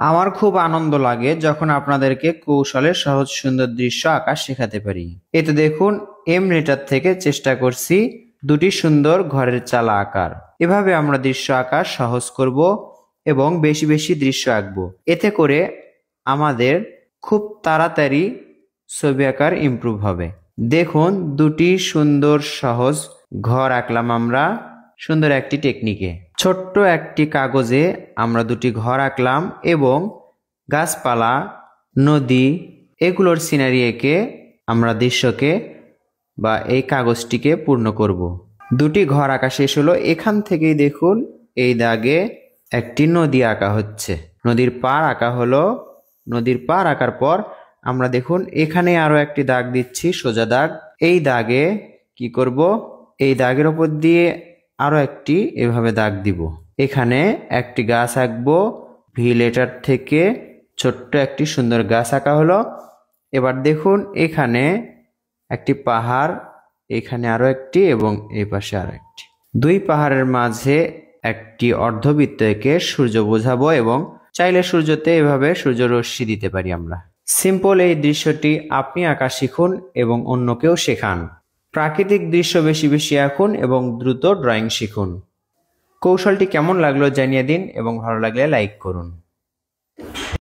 আমার খুব আনন্দ লাগে যখন আপনাদেরকে কৌশলে সহজ সুন্দর দৃশ্য আঁকা শেখাতে পারি। এতে দেখুন এমরেটার থেকে চেষ্টা করছি দুটি সুন্দর ঘরের চালা আঁকার। এভাবে আমরা দৃশ্য আঁকা সহজ করব এবং বেশি বেশি দৃশ্য আঁকবো। এতে করে আমাদের খুব তাড়াতাড়ি ছবি আঁকার ইমপ্রুভ হবে। দেখুন দুটি সুন্দর সহজ ঘর আঁকলাম আমরা সুন্দর একটি টেকনিকে। ছোট্ট একটি কাগজে আমরা দুটি ঘর আঁকলাম এবং গাছপালা, নদী এগুলোর সিনারি এঁকে আমরা দৃশ্যকে বা এই কাগজটিকে পূর্ণ করব। দুটি ঘর আঁকা শেষ হলো। এখান থেকেই দেখুন এই দাগে একটি নদী আঁকা হচ্ছে। নদীর পাড় আঁকা হলো। নদীর পাড় আঁকার পর আমরা দেখুন এখানে আরো একটি দাগ দিচ্ছি, সোজা দাগ। এই দাগে কি করব, এই দাগের উপর দিয়ে আরো একটি এভাবে দাগ দিব। এখানে একটি গাছ আঁকবো। ভি লেটার থেকে ছোট্ট একটি সুন্দর গাছ আঁকা হলো। এবার দেখুন এখানে একটি পাহাড়, এখানে আরো একটি এবং এই পাশে আরো একটি। দুই পাহাড়ের মাঝে একটি অর্ধবৃত্ত এঁকে সূর্য বোঝাবো এবং চাইলে সূর্যতে এভাবে সূর্য রশ্মি দিতে পারি আমরা। সিম্পল এই দৃশ্যটি আপনি আঁকা শিখুন এবং অন্যকেও শেখান। প্রাকৃতিক দৃশ্য বেশি বেশি আঁকুন এবং দ্রুত ড্রয়িং শিখুন। কৌশলটি কেমন লাগলো জানিয়ে দিন এবং ভালো লাগলে লাইক করুন।